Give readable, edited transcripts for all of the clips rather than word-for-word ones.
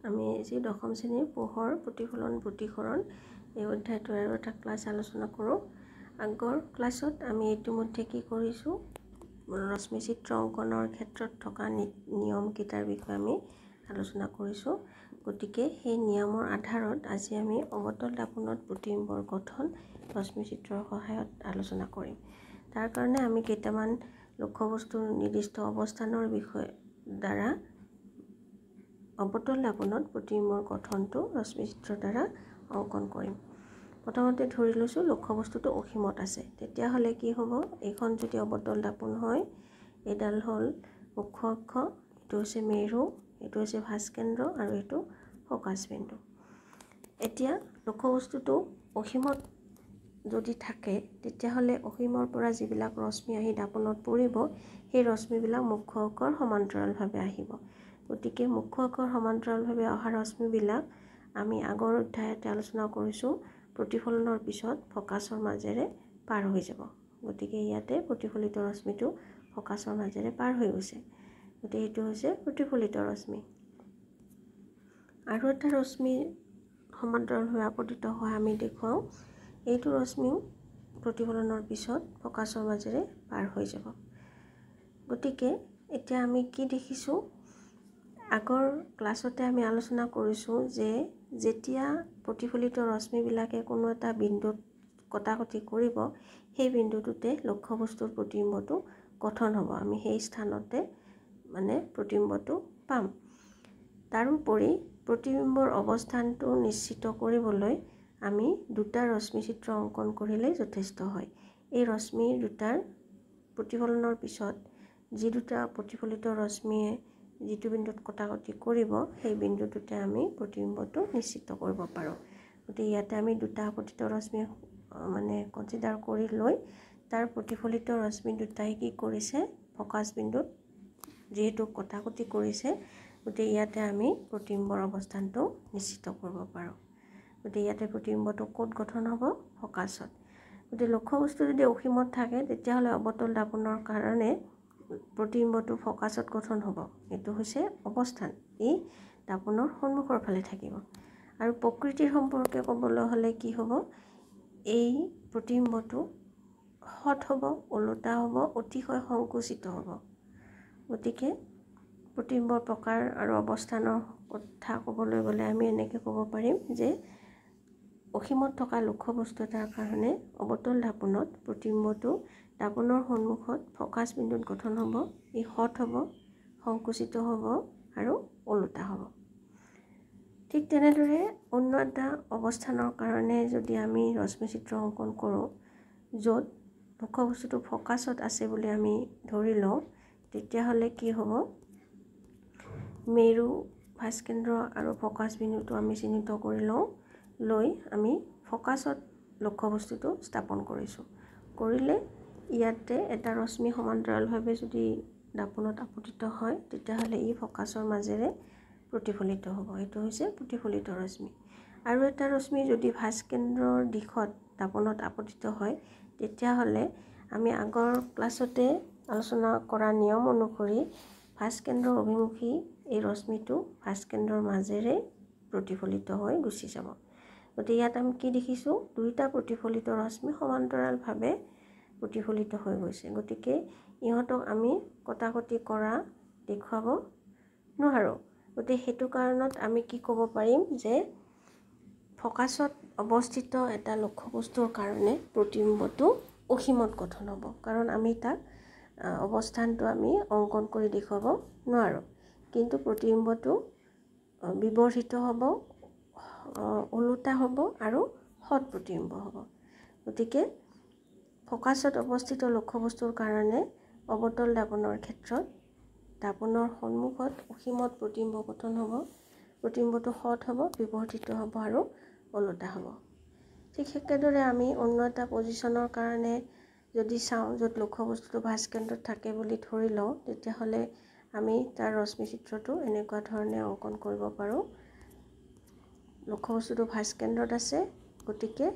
আমি আজি দশম শ্ৰেণীৰ পোহৰ প্ৰতিফলন প্ৰতিসৰণ এই অধ্যায়টোৰ আৰু এটা ক্লাছ আলোচনা কৰোঁ। আগৰ ক্লাছত আমি ইতিমধ্যে কি কৰিছোঁ, ৰশ্মি চিত্ৰ অংকনৰ ক্ষেত্ৰত থকা নিয়মকেইটাৰ বিষয়ে আমি আলোচনা কৰিছোঁ। গতিকে সেই নিয়মৰ আধাৰত আজি আমি অৱতল দাপোণত প্ৰতিবিম্বৰ গঠন ৰশ্মি চিত্ৰৰ সহায়ত আলোচনা কৰিম। তাৰ কাৰণে আমি কেইটামান লক্ষ্যবস্তুৰ নিৰ্দিষ্ট অৱস্থানৰ বিষয়ে দ্বাৰা অৱতল দাপোণত প্ৰতিবিম্বৰ গঠনটো ৰশ্মি চিত্ৰৰ দ্বাৰা অংকন কৰিম। প্ৰথমতে ধৰি লৈছোঁ লক্ষ্যবস্তুটো অসীমত আছে, তেতিয়াহ'লে কি হ'ব, এইখন যদি অৱতল দাপোণ হয়, এইডাল হ'ল মুখ্য অক্ষ, এইটো হৈছে মেৰু, এইটো হৈছে ভাস্কেন্দ্ৰ আৰু এইটো ফকাচ বিন্দু। এতিয়া লক্ষ্যবস্তুটো অসীমত যদি থাকে, তেতিয়াহ'লে অসীমৰ পৰা যিবিলাক ৰশ্মি আহি দাপোণত পৰিব, সেই ৰশ্মিবিলাক মুখ্য অক্ষৰ সমান্তৰালভাৱে আহিব। গতিকে মুখ্য অক্ষৰ সমান্তৰালভাৱে অহা ৰশ্মিবিলাক আমি আগৰ অধ্যায়তে আলোচনা কৰিছোঁ, প্ৰতিফলনৰ পিছত ফকাছৰ মাজেৰে পাৰ হৈ যাব। গতিকে ইয়াতে প্ৰতিফলিত ৰশ্মিটো ফকাছৰ মাজেৰে পাৰ হৈ গৈছে। গতিকে এইটো হৈছে প্ৰতিফলিত ৰশ্মি। আৰু এটা ৰশ্মি সমান্তৰালভাৱে আপতিত হয় আমি দেখুৱাওঁ, এইটো ৰশ্মিও প্ৰতিফলনৰ পিছত ফকাছৰ মাজেৰে পাৰ হৈ যাব। গতিকে এতিয়া আমি কি দেখিছোঁ, আগৰ ক্লাছতে আমি আলোচনা কৰিছোঁ যে যেতিয়া প্ৰতিফলিত ৰশ্মিবিলাকে কোনো এটা বিন্দুত কটাকটি কৰিব, সেই বিন্দুটোতে লক্ষ্যবস্তুৰ প্ৰতিবিম্বটো গঠন হ'ব। আমি সেই স্থানতে প্ৰতিবিম্বটো পাম। তাৰোপৰি প্ৰতিবিম্বৰ অৱস্থানটো নিশ্চিত কৰিবলৈ আমি দুটা ৰশ্মি চিত্ৰ অংকন কৰিলেই যথেষ্ট হয়। এই ৰশ্মি দুটাৰ প্ৰতিফলনৰ পিছত যি দুটা প্ৰতিফলিত ৰশ্মিয়ে যিটো বিন্দুত কটাকটি কৰিব, সেই বিন্দুটোতে আমি প্ৰতিবিম্বটো নিশ্চিত কৰিব পাৰোঁ। গতিকে ইয়াতে আমি দুটা আপতিত ৰশ্মি কনচিডাৰ কৰি লৈ তাৰ প্ৰতিফলিত ৰশ্মি দুটাই কি কৰিছে, ফকাচ বিন্দুত যিহেতু কটাকটি কৰিছে, গতিকে ইয়াতে আমি প্ৰতিবিম্বৰ অৱস্থানটো নিশ্চিত কৰিব পাৰোঁ। গতিকে ইয়াতে প্ৰতিবিম্বটো ক'ত গঠন হ'ব, ফকাছত। গতিকে লক্ষ্যবস্তু যদি অসীমত থাকে, তেতিয়াহ'লে অৱতল দাপোণৰ কাৰণে প্ৰতিবিম্বটো ফকাছত গঠন হ'ব। এইটো হৈছে অৱস্থান, ই দাপোণৰ সন্মুখৰ ফালে থাকিব। আৰু প্ৰকৃতিৰ সম্পৰ্কে ক'বলৈ হ'লে কি হ'ব, এই প্ৰতিবিম্বটো সৎ হ'ব, ওলোটা হ'ব, অতিশয় সংকুচিত হ'ব। গতিকে প্ৰতিবিম্বৰ প্ৰকাৰ আৰু অৱস্থানৰ কথা ক'বলৈ গ'লে আমি এনেকৈ ক'ব পাৰিম যে অসীমত থকা লক্ষ্যবস্তু এটাৰ কাৰণে অৱতল দাপোণত প্ৰতিবিম্বটো দাপোণৰ সন্মুখত ফকাচ বিন্দুত গঠন হ'ব, ই সৎ হ'ব, সংকুচিত হ'ব আৰু ওলোটা হ'ব। ঠিক তেনেদৰে অন্য এটা অৱস্থানৰ কাৰণে যদি আমি ৰশ্মি চিত্ৰ অংকন কৰোঁ, য'ত লক্ষ্যবস্তুটো ফকাছত আছে বুলি আমি ধৰি লওঁ, তেতিয়াহ'লে কি হ'ব, মেৰু, ভাস্কেন্দ্ৰ আৰু ফকাচ বিন্দুটো আমি চিহ্নিত কৰি লওঁ, লৈ আমি ফকাছত লক্ষ্যবস্তুটো স্থাপন কৰিছোঁ। কৰিলে ইয়াতে এটা ৰশ্মি সমান্তৰালভাৱে যদি দাপোণত আপতিত হয়, তেতিয়াহ'লে ই ফকাছৰ মাজেৰে প্ৰতিফলিত হ'ব। এইটো হৈছে প্ৰতিফলিত ৰশ্মি। আৰু এটা ৰশ্মি যদি ভাস্কেন্দ্ৰৰ দিশত দাপোণত আপতিত হয়, তেতিয়াহ'লে আমি আগৰ ক্লাছতে আলোচনা কৰা নিয়ম অনুসৰি ভাস্কেন্দ্ৰৰ অভিমুখী এই ৰশ্মিটো ভাস্কেন্দ্ৰৰ মাজেৰে প্ৰতিফলিত হৈ গুচি যাব। গতিকে ইয়াত আমি কি দেখিছোঁ, দুয়োটা প্ৰতিফলিত ৰশ্মি সমান্তৰালভাৱে প্ৰতিফলিত হৈ গৈছে। গতিকে ইহঁতক আমি কটাকটি কৰা দেখুৱাব নোৱাৰোঁ। গতিকে সেইটো কাৰণত আমি কি ক'ব পাৰিম যে ফকাছত অৱস্থিত এটা লক্ষ্যবস্তুৰ কাৰণে প্ৰতিবিম্বটো অসীমত গঠন হ'ব, কাৰণ আমি তাক অৱস্থানটো আমি অংকন কৰি দেখুৱাব নোৱাৰোঁ। কিন্তু প্ৰতিবিম্বটো বিবৰ্ধিত হ'ব, ওলোটা হ'ব আৰু সৎ প্ৰতিবিম্ব হ'ব। গতিকে ফকাছত অৱস্থিত লক্ষ্যবস্তুৰ কাৰণে অৱতল দাপোণৰ ক্ষেত্ৰত দাপোণৰ সন্মুখত অসীমত প্ৰতিবিম্ব গঠন হ'ব, প্ৰতিবিম্বটো সৎ হ'ব, বিবৰ্ধিত হ'ব আৰু ওলোটা হ'ব। ঠিক একেদৰে আমি অন্য এটা পজিশ্যনৰ কাৰণে যদি চাওঁ, য'ত লক্ষ্যবস্তুটো ভাস্কেন্দ্ৰত থাকে বুলি ধৰি লওঁ, তেতিয়াহ'লে আমি তাৰ ৰশ্মি চিত্ৰটো এনেকুৱা ধৰণে অংকন কৰিব পাৰোঁ। লক্ষ্যবস্তুটো ভাস্কেন্দ্ৰত আছে, গতিকে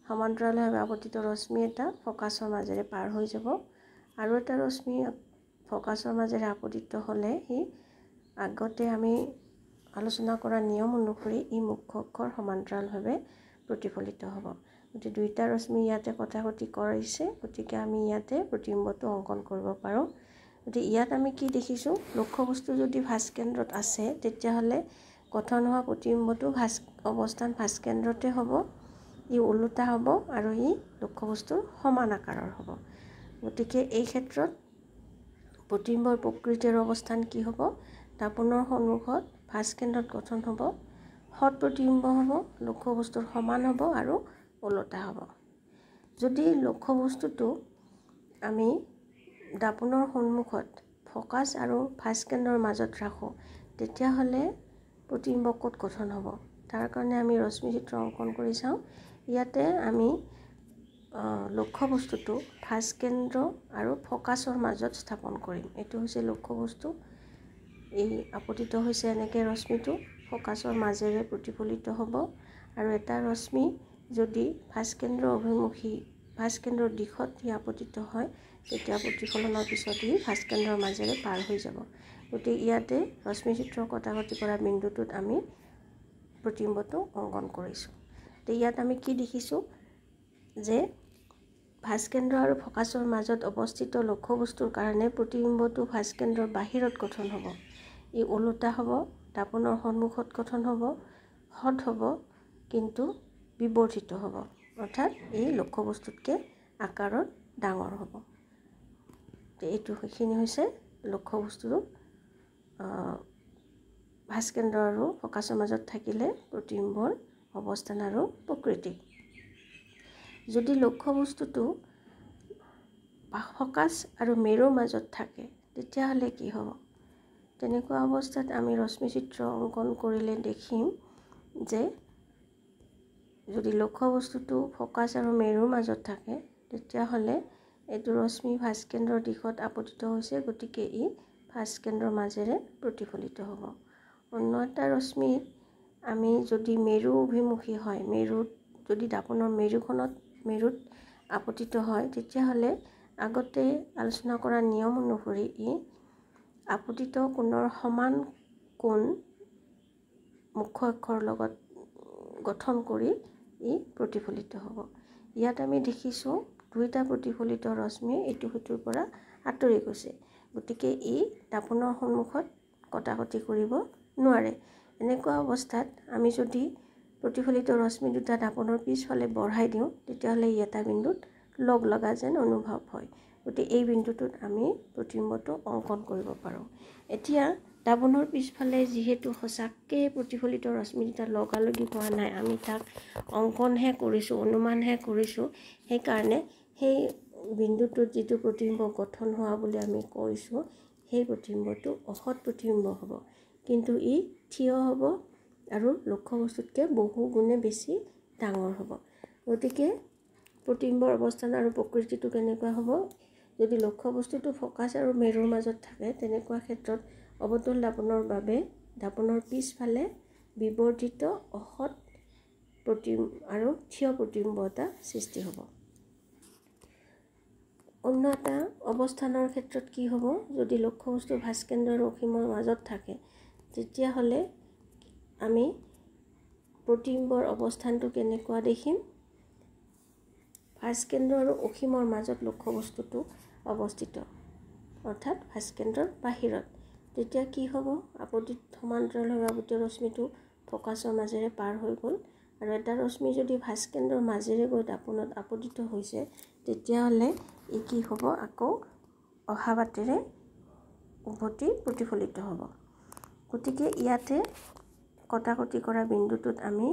সমান্তৰালভাৱে আপতিত ৰশ্মি এটা ফকাছৰ মাজেৰে পাৰ হৈ যাব। আৰু এটা ৰশ্মি ফকাছৰ মাজেৰে আপতিত হ'লে সি আগতে আমি আলোচনা কৰা নিয়ম অনুসৰি ই মুখ্য অক্ষৰ সমান্তৰালভাৱে প্ৰতিফলিত হ'ব। গতিকে দুইটা ৰশ্মি ইয়াতে কটাকটি কৰিছে, গতিকে আমি ইয়াতে প্ৰতিবিম্বটো অংকন কৰিব পাৰোঁ। গতিকে ইয়াত আমি কি দেখিছোঁ, লক্ষ্যবস্তু যদি ভাস্কেন্দ্ৰত আছে তেতিয়াহ'লে গঠন হোৱা প্ৰতিবিম্বটো অৱস্থান ভাস্কেন্দ্ৰতে হ'ব, ই ওলোটা হ'ব আৰু ই লক্ষ্যবস্তুৰ সমান আকাৰৰ হ'ব। গতিকে এই ক্ষেত্ৰত প্ৰতিবিম্বৰ প্ৰকৃতিৰ অৱস্থান কি হ'ব, দাপোনৰ সন্মুখত ভাস্কেন্দ্ৰত গঠন হ'ব, সৎ প্ৰতিবিম্ব হ'ব, লক্ষ্যবস্তুৰ সমান হ'ব আৰু ওলোটা হ'ব। যদি লক্ষ্যবস্তুটো আমি দাপোনৰ সন্মুখত ফকাছ আৰু ভাস্কেন্দ্ৰৰ মাজত ৰাখোঁ তেতিয়াহ'লে প্ৰতিবিম্ব ক'ত গঠন হ'ব, তাৰ কাৰণে আমি ৰশ্মি চিত্ৰ অংকন কৰি চাওঁ। ইয়াতে আমি লক্ষ্যবস্তুটো ভাস্কেন্দ্ৰ আৰু ফকাছৰ মাজত স্থাপন কৰিম। এইটো হৈছে লক্ষ্যবস্তু, এই আপতিত হৈছে এনেকৈ ৰশ্মিটো ফকাছৰ মাজেৰে প্ৰতিফলিত হ'ব আৰু এটা ৰশ্মি যদি ভাস্কেন্দ্ৰৰ দিশত ই আপতিত হয় তেতিয়া প্ৰতিফলনৰ পিছত ই ভাস্কেন্দ্ৰৰ মাজেৰে পাৰ হৈ যাব। গতিকে ইয়াতে ৰশ্মি চিত্ৰ কটাকটি কৰা বিন্দুটোত আমি প্ৰতিবিম্বটো অংকন কৰিছোঁ। তো ইয়াত আমি কি দেখিছোঁ যে ভাস্কেন্দ্ৰ আৰু ফকাছৰ মাজত অৱস্থিত লক্ষ্যবস্তুৰ কাৰণে প্ৰতিবিম্বটো ভাস্কেন্দ্ৰৰ বাহিৰত গঠন হ'ব, ই ওলোটা হ'ব, দাপোনৰ সন্মুখত গঠন হ'ব, সৎ হ'ব কিন্তু বিবৰ্ধিত হ'ব, অৰ্থাৎ এই লক্ষ্যবস্তুতকৈ আকাৰত ডাঙৰ হ'ব। সেইখিনি হৈছে লক্ষ্যবস্তুৰ ভাস্কেন্দ্ৰ আৰু ফকাছৰ মাজত থাকিলে প্ৰতিবিম্বৰ অৱস্থান আৰু প্ৰকৃতি। যদি লক্ষ্যবস্তুটো ফকাছ আৰু মেৰুৰ মাজত থাকে তেতিয়াহ'লে কি হ'ব, তেনেকুৱা অৱস্থাত আমি ৰশ্মি চিত্ৰ অংকন কৰিলে দেখিম যে যদি লক্ষ্যবস্তুটো ফকাছ আৰু মেৰুৰ মাজত থাকে তেতিয়াহ'লে এইটো ৰশ্মি ভাস্কেন্দ্ৰৰ দিশত আপতিত হৈছে, গতিকে ই ভাস্কেন্দ্ৰৰ মাজেৰে প্ৰতিফলিত হ'ব। অন্য এটা ৰশ্মি আমি যদি মেৰু অভিমুখী হয়, যদি দাপোনৰ মেৰুত আপতিত হয় তেতিয়াহ'লে আগতে আলোচনা কৰা নিয়ম অনুসৰি ই আপতিত কোণৰ সমান কোণ মুখ্য অক্ষৰ লগত গঠন কৰি ই প্ৰতিফলিত হ'ব। ইয়াত আমি দেখিছোঁ দুইটা প্ৰতিফলিত ৰশ্মি এইটো সিটোৰ পৰা আঁতৰি গৈছে, গতিকে ই দাপোনৰ সন্মুখত কটাকটি কৰিব নোৱাৰে। এনেকুৱা অৱস্থাত আমি যদি প্ৰতিফলিত ৰশ্মি দুটা দাপোনৰ পিছফালে বঢ়াই দিওঁ তেতিয়াহ'লে ই এটা বিন্দুত লগ লগা যেন অনুভৱ হয়, গতিকে এই বিন্দুটোত আমি প্ৰতিবিম্বটো অংকন কৰিব পাৰোঁ। এতিয়া দাপোনৰ পিছফালে যিহেতু সঁচাকৈ প্ৰতিফলিত ৰশ্মি দুটা লগালগি হোৱা নাই, আমি তাক অংকনহে কৰিছোঁ, অনুমানহে কৰিছোঁ, সেইকাৰণে সেই বিন্দুটোত যিটো প্ৰতিবিম্ব গঠন হোৱা বুলি আমি কৈছোঁ সেই প্ৰতিবিম্বটো অসৎ প্ৰতিবিম্ব হ'ব, কিন্তু ই থিয় হ'ব আৰু লক্ষ্যবস্তুতকৈ বহু গুণে বেছি ডাঙৰ হ'ব। গতিকে প্ৰতিবিম্বৰ অৱস্থান আৰু প্ৰকৃতিটো কেনেকুৱা হ'ব, যদি লক্ষ্যবস্তুটো ফকাছ আৰু মেৰুৰ মাজত থাকে তেনেকুৱা ক্ষেত্ৰত অৱতল দাপোনৰ বাবে দাপোনৰ পিছফালে বিবৰ্ধিত অসৎ আৰু থিয় প্ৰতিবিম্ব এটা সৃষ্টি হ'ব। অন্য এটা অৱস্থানৰ ক্ষেত্ৰত কি হ'ব, যদি লক্ষ্যবস্তু ভাস্কেন্দ্ৰ আৰু অসীমৰ মাজত থাকে তেতিয়াহ'লে আমি প্ৰতিবিম্বৰ অৱস্থানটো কেনেকুৱা দেখিম, ভাস্কেন্দ্ৰ আৰু অসীমৰ মাজত লক্ষ্যবস্তুটো অৱস্থিত, অৰ্থাৎ ভাস্কেন্দ্ৰৰ বাহিৰত। তেতিয়া কি হ'ব, সমান্তৰালভাৱে আপতিত ৰশ্মিটো ফকাছৰ মাজেৰে পাৰ হৈ গ'ল আৰু এটা ৰশ্মি যদি ভাস্কেন্দ্ৰৰ মাজেৰে গৈ দাপোনত আপতিত হৈছে তেতিয়াহ'লে ই কি হ'ব, আকৌ অহা বাটেৰে উভতি প্ৰতিফলিত হ'ব। গতিকে ইয়াতে কটাকটি কৰা বিন্দুটোত আমি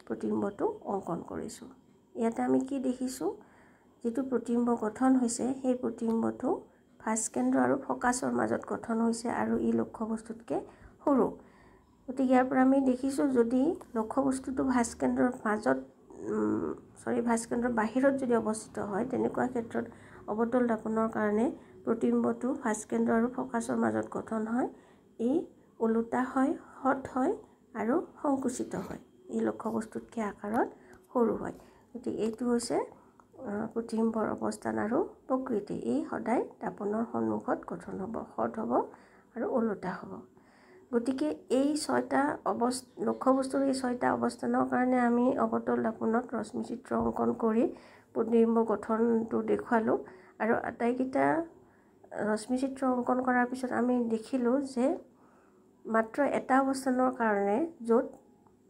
প্ৰতিবিম্বটো অংকন কৰিছোঁ। ইয়াতে আমি কি দেখিছোঁ, যিটো প্ৰতিবিম্ব গঠন হৈছে সেই প্ৰতিবিম্বটো ভাস্কেন্দ্ৰ আৰু ফকাছৰ মাজত গঠন হৈছে আৰু ই লক্ষ্যবস্তুতকৈ সৰু। গতিকে ইয়াৰ পৰা আমি দেখিছোঁ যদি লক্ষ্যবস্তুটো ভাস্কেন্দ্ৰৰ বাহিৰত যদি অৱস্থিত হয় তেনেকুৱা ক্ষেত্ৰত অৱতল দাপোনৰ কাৰণে প্ৰতিবিম্বটো ভাস্কেন্দ্ৰ আৰু ফকাছৰ মাজত গঠন হয়, ই ওলোটা হয়, সৎ হয় আৰু সংকুচিত হয়, ই লক্ষ্যবস্তুতকৈ আকাৰত সৰু হয়। গতিকে এইটো হৈছে প্ৰতিবিম্বৰ অৱস্থান আৰু প্ৰকৃতি। ই সদায় দাপোনৰ সন্মুখত গঠন হ'ব, সৎ হ'ব আৰু ওলোটা হ'ব। গতিকে এই ছয়টা লক্ষ্যবস্তুৰ এই ছয়টা অৱস্থানৰ কাৰণে আমি অৱতল দাপোনত ৰশ্মি চিত্ৰ অংকন কৰি প্ৰতিবিম্ব গঠনটো দেখুৱালোঁ। আৰু আটাইকেইটা ৰশ্মি চিত্ৰ অংকন কৰাৰ পিছত আমি দেখিলোঁ যে মাত্ৰ এটা অৱস্থানৰ কাৰণে য'ত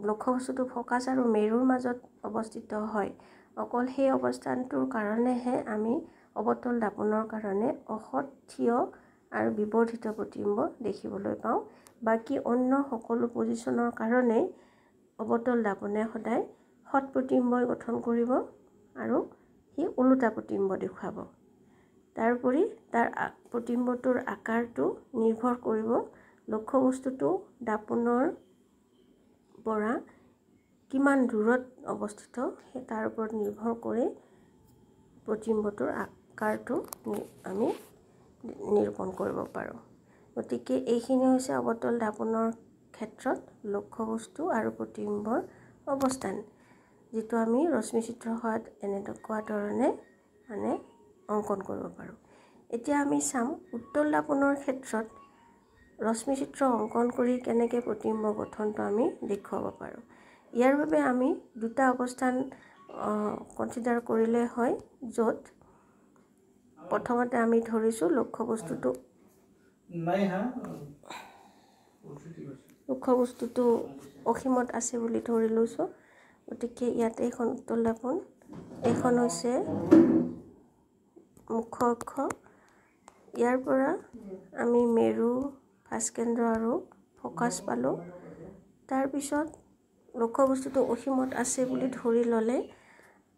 লক্ষ্যবস্তুটো ফ'কাছ আৰু মেৰুৰ মাজত অৱস্থিত হয়, অকল সেই অৱস্থানটোৰ কাৰণেহে আমি অৱতল দাপনৰ কাৰণে অসৎ, থিয় আৰু বিবৰ্ধিত প্ৰতিবিম্ব দেখিবলৈ পাওঁ। বাকী অন্য সকলো পজিশ্যনৰ কাৰণেই অৱতল দাপনে সদায় সৎ প্ৰতিবিম্বই গঠন কৰিব আৰু সি ওলোটা প্ৰতিবিম্ব দেখুৱাব। তাৰোপৰি তাৰ প্ৰতিবিম্বটোৰ আকাৰটো নিৰ্ভৰ কৰিব লক্ষ্যবস্তুটো দাপনৰ পৰা কিমান দূৰত অৱস্থিত সেই তাৰ ওপৰত নিৰ্ভৰ কৰি প্ৰতিবিম্বটোৰ আকাৰটো আমি নিৰূপণ কৰিব পাৰোঁ। গতিকে এইখিনি হৈছে অৱতল দাপনৰ ক্ষেত্ৰত লক্ষ্যবস্তু আৰু প্ৰতিবিম্বৰ অৱস্থান, যিটো আমি ৰশ্মি চিত্ৰ সহায়ত এনেকুৱা ধৰণে অংকন কৰিব পাৰোঁ। এতিয়া আমি চাম উত্তল দাপনৰ ক্ষেত্ৰত ৰশ্মি চিত্ৰ অংকন কৰি কেনেকৈ প্ৰতিবিম্ব গঠনটো আমি দেখুৱাব পাৰোঁ। ইয়াৰ বাবে আমি দুটা অৱস্থান কনচিডাৰ কৰিলে হয়, য'ত প্ৰথমতে আমি ধৰিছোঁ লক্ষ্যবস্তুটো অসীমত আছে বুলি ধৰি লৈছোঁ। গতিকে ইয়াতে এইখন উত্তল দাপন, এইখন হৈছে মুখ্য অক্ষ। ইয়াৰ পৰা আমি মেৰু, ফাঁচকেন্দ্ৰ আৰু ফ'কাছ পালোঁ। তাৰপিছত লক্ষ্যবস্তুটো অসীমত আছে বুলি ধৰি ল'লে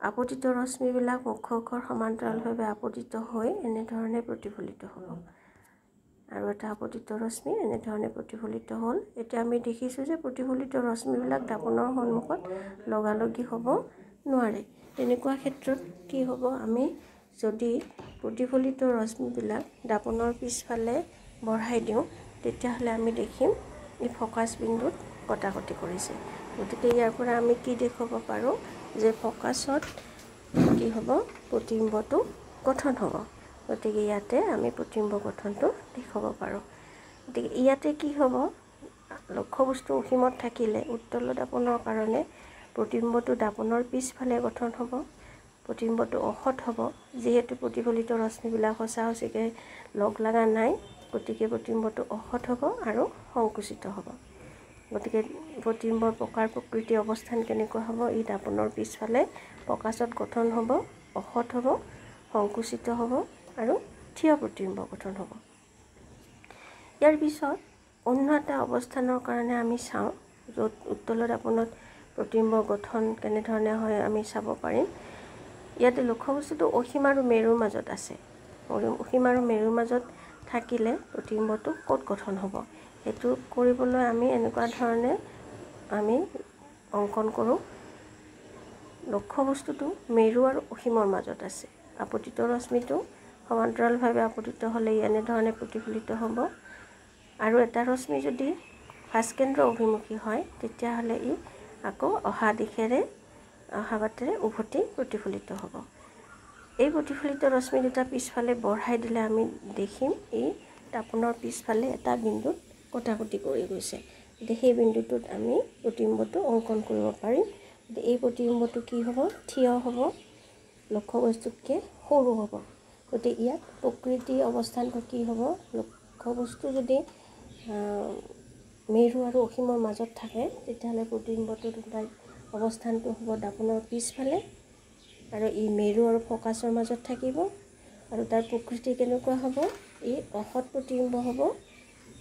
আপতিত ৰশ্মিবিলাক মুখ্য অক্ষৰ সমান্তৰালভাৱে আপতিত হৈ এনেধৰণে প্ৰতিফলিত হ'ব। আৰু এটা আপতিত ৰশ্মি এনেধৰণে প্ৰতিফলিত হ'ল। এতিয়া আমি দেখিছোঁ যে প্ৰতিফলিত ৰশ্মিবিলাক দাপনৰ সন্মুখত লগালগি হ'ব নোৱাৰে। তেনেকুৱা ক্ষেত্ৰত কি হ'ব, আমি যদি প্ৰতিফলিত ৰশ্মিবিলাক দাপনৰ পিছফালে বঢ়াই দিওঁ, তেতিয়াহ'লে আমি দেখিম ই ফ'কাছ বিন্দুত কটাকটি কৰিছে। গতিকে ইয়াৰ পৰা আমি কি দেখুৱাব পাৰোঁ যে ফ'কাছত কি হ'ব, প্ৰতিবিম্বটো গঠন হ'ব। গতিকে ইয়াতে আমি প্ৰতিবিম্ব গঠনটো দেখুৱাব পাৰোঁ। গতিকে ইয়াতে কি হ'ব, লক্ষ্যবস্তু অসীমত থাকিলে উত্তল দাপনৰ কাৰণে প্ৰতিবিম্বটো দাপনৰ পিছফালে গঠন হ'ব। প্ৰতিবিম্বটো অসৎ হ'ব, যিহেতু প্ৰতিফলিত ৰশ্মিবিলাক সঁচাসঁচিকৈ লগ লগা নাই। গতিকে প্ৰতিবিম্বটো অসৎ হ'ব আৰু সংকুচিত হ'ব। গতিকে প্ৰতিবিম্বৰ প্ৰকাৰ প্ৰকৃতি অৱস্থান কেনেকুৱা হ'ব, ই দাপনৰ পিছফালে ফ'কাছত গঠন হ'ব, অসৎ হ'ব, সংকুচিত হ'ব আৰু থিয় প্ৰতিবিম্ব গঠন হ'ব। ইয়াৰ পিছত অন্য এটা অৱস্থানৰ কাৰণে আমি চাওঁ, য'ত উত্তল দাপনত প্ৰতিবিম্ব গঠন কেনেধৰণে হয় আমি চাব পাৰিম। ইয়াতে লক্ষ্যবস্তুটো অসীম আৰু মেৰুৰ মাজত আছে। অসীম আৰু মেৰুৰ মাজত থাকিলে প্ৰতিবিম্বটো ক'ত গঠন হ'ব, সেইটো কৰিবলৈ আমি এনেকুৱা ধৰণে আমি অংকন কৰোঁ। লক্ষ্যবস্তুটো মেৰু আৰু অসীমৰ মাজত আছে। আপতিত ৰশ্মিটো সমান্তৰালভাৱে আপতিত হ'লে এনেধৰণে প্ৰতিফলিত হ'ব। আৰু এটা ৰশ্মি যদি ফাঁচকেন্দ্ৰ অভিমুখী হয়, তেতিয়াহ'লে ই আকৌ অহা বাটেৰে উভতি প্ৰতিফলিত হ'ব। এই প্ৰতিফলিত ৰশ্মি দুটা পিছফালে বঢ়াই দিলে আমি দেখিম ই দাপনৰ পিছফালে এটা বিন্দুত কটাকটি কৰি গৈছে। গতিকে সেই বিন্দুটোত আমি প্ৰতিবিম্বটো অংকন কৰিব পাৰিম। এই প্ৰতিবিম্বটো কি হ'ব, থিয় হ'ব, লক্ষ্যবস্তুতকৈ সৰু হ'ব। গতিকে ইয়াত প্ৰকৃতি অৱস্থানটো কি হ'ব, লক্ষ্যবস্তু যদি মেৰু আৰু অসীমৰ মাজত থাকে, তেতিয়াহ'লে প্ৰতিবিম্বটোৰ অৱস্থানটো হ'ব দাপনৰ পিছফালে, আৰু ই মেৰু আৰু ফ'কাছৰ মাজত থাকিব। আৰু তাৰ প্ৰকৃতি কেনেকুৱা হ'ব, ই অসৎ প্ৰতিবিম্ব হ'ব,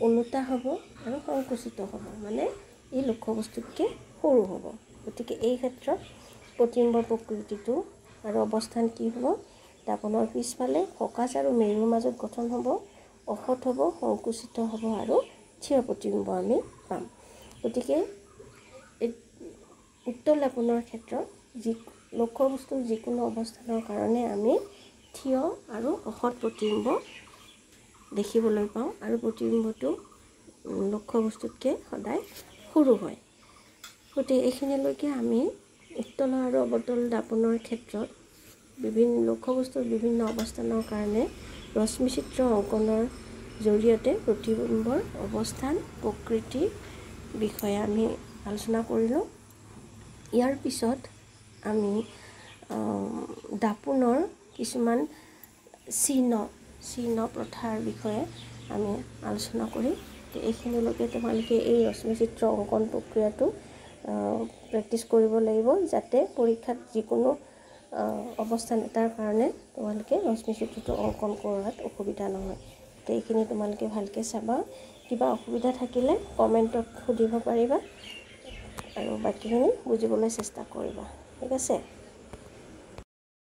ওলোটা হ'ব আৰু সংকুচিত হ'ব, মানে ই লক্ষ্যবস্তুতকৈ সৰু হ'ব। গতিকে এই ক্ষেত্ৰত প্ৰতিবিম্বৰ প্ৰকৃতিটো আৰু অৱস্থান কি হ'ব, দাপনৰ পিছফালে ফ'কাছ আৰু মেৰুৰ মাজত গঠন হ'ব, অসৎ হ'ব, সংকুচিত হ'ব আৰু থিয় প্ৰতিবিম্ব আমি পাম। গতিকে উত্তল দাপনৰ ক্ষেত্ৰত লক্ষ্যবস্তুৰ যিকোনো অৱস্থানৰ কাৰণে আমি থিয় আৰু অসৎ প্ৰতিবিম্ব দেখিবলৈ পাওঁ, আৰু প্ৰতিবিম্বটো লক্ষ্যবস্তুতকৈ সদায় সৰু হয়। গতিকে এইখিনিলৈকে আমি উত্তল আৰু অৱতল দাপনৰ ক্ষেত্ৰত লক্ষ্যবস্তুৰ বিভিন্ন অৱস্থানৰ কাৰণে ৰশ্মি চিত্ৰ অংকনৰ জৰিয়তে প্ৰতিবিম্বৰ অৱস্থান প্ৰকৃতিৰ বিষয়ে আমি আলোচনা কৰিলোঁ। ইয়াৰ পিছত আমি দাপোনৰ কিছুমান চিহ্ন প্ৰথাৰ বিষয়ে আমি আলোচনা কৰিম। এইখিনিলৈকে তোমালোকে এই ৰশ্মিচিত্ৰ অংকন প্ৰক্ৰিয়াটো প্ৰেক্টিছ কৰিব লাগিব, যাতে পৰীক্ষাত যিকোনো অৱস্থান এটাৰ কাৰণে তোমালোকে ৰশ্মিচিত্ৰটো অংকন কৰাত অসুবিধা নহয়। এইখিনি তোমালোকে ভালকৈ চাবা। কিবা অসুবিধা থাকিলে কমেণ্টত সুধিব পাৰিবা আৰু বাকীখিনি বুজিবলৈ চেষ্টা কৰিবা। ঠিক আছে।